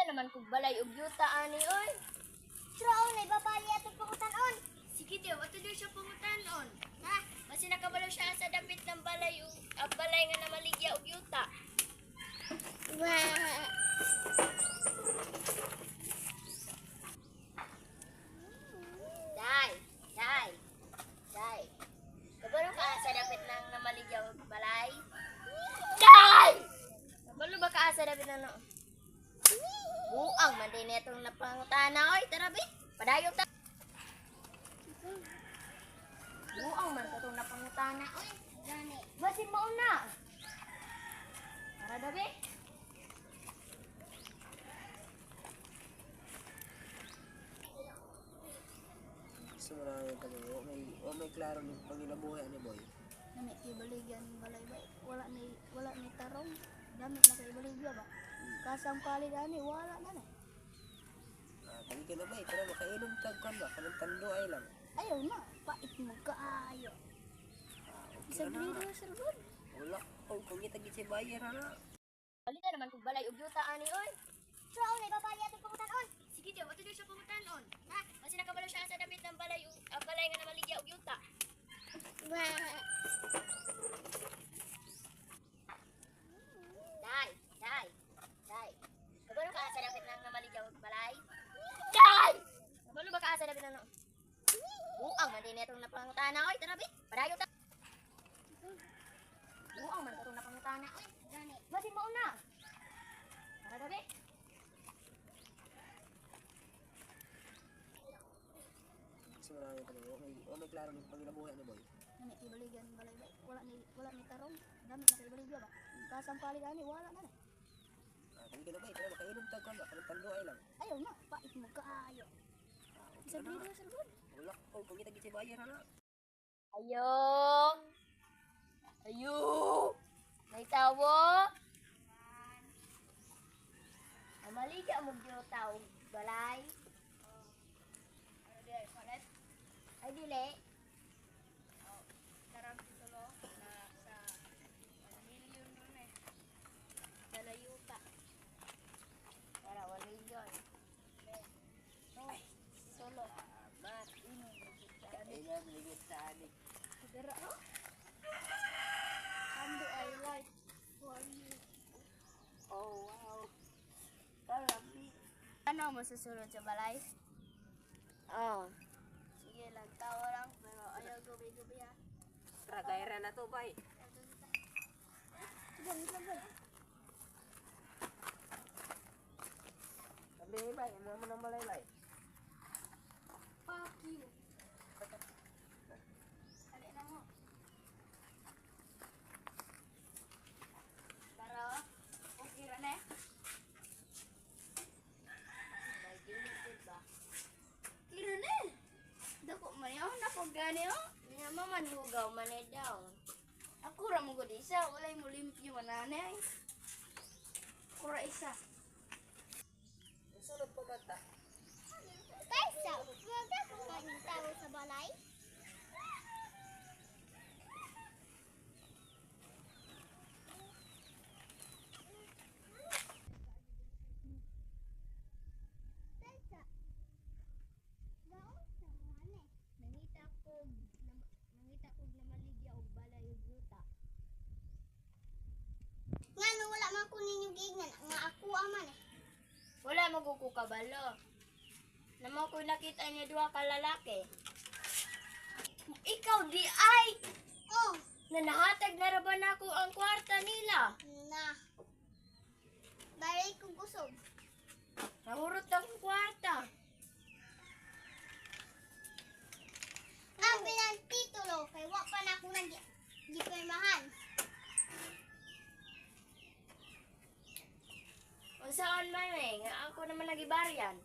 naman kung balay og yuta ani oy. Stroon, ay babali atong pangutan-on. Sige daw, ato daw siya pangutanon. Ha? Basi nakabalo siya sa dapit ng balay ug balay nga namaligya og yuta. Wow. Day. Kabalo ka sa dapit ng namaligya og balay? Day! Kabalo ba ka sa dapit ng buang man din itong napangutana oy, tara bi. Padayon ta. Buang man katong napangutana oy. Gani. Basi mauna. Tara dabi. So marami kami. May klaro ng panginabuhay ni boy. Nami kay baligyan balay bay. Wala ni tarong. Damit na kay baligya ba? Kasang palig ani wala na na. Kali ka na ba? Pero makainom tag kan ba? Kanang tando ay lang. Ayaw na, pait mo kaayo. Sa grido sa rod. Wala. Oh, kung kita gid si bayer ha. Balita naman kung balay og yuta ani oy. Stroon, ay babali atong pangutan-on. Sige daw, ato daw siya pangutanon. Ha? Basi nakabalo siya sa dapit ng balay ug balay nga namaligya og yuta. Wow. Day. Kabalo ka sa dapit ng namaligya og balay? Day! Kabalo ba ka sa dapit ng buang man din itong napangutana oy, tara bi. Padayon ta. Buang man katong napangutana oy. Gani. Basi mauna. Tara dabi. So marami kami. May klaro ng panginabuhay ni boy. Nami kay baligyan balay bay. Wala ni tarong. Damit na kay baligya ba? Kasang palig ani wala na na. Kali ka na ba? Pero makainom tag kan ba? Kanang tando ay lang. Ayaw na, pait mo kaayo. Sa grido sa rod. Wala. Oh, kung kita gid si bayer ha. Ayo. May tawo. Amaligya mo gyud tawo balay. Ay dili. Darang titulo na sa 1 million nun eh. Dalayo ka. Para 1 million. Ay, solo. Mat. Ay na ligit sa adik. Dara oh. Ando I like for you. Oh wow. Kalabi. Ano mo susunod sa balay? Oh. Sige lang, tawa lang, pero ayaw gabi-gabi ha. Tragayra na to bay. Sige, wait lang ba? Sabi bay, ano mo nang malaylay? Fuck you. Dali na mo. Pero, okay rin eh. Kira na eh. Dako man yun, napagani oh. Niya mamanhugaw man daw. Ako ra mo gud isa, walay mo limpyo mananay. Ako ra isa. Sunod pa mata. Kaisa, wag ako magtawo sa balay. Kaisa. Daon sa mane. Nangita ko namaligya og balay ug yuta. Ngano wala man ko ninyo gignan nga ako aman eh. Wala magkukabalo. Namo ko nakita niya duha ka lalaki. Ikaw di ay Oh, na nahatag na ra ba nako ang kwarta nila. na. Bari ko kusog. Nahurot ang kwarta. Ang bilang titulo kay wa pa na ako nag-gipirmahan. O saan man nga ako naman nagibaryan.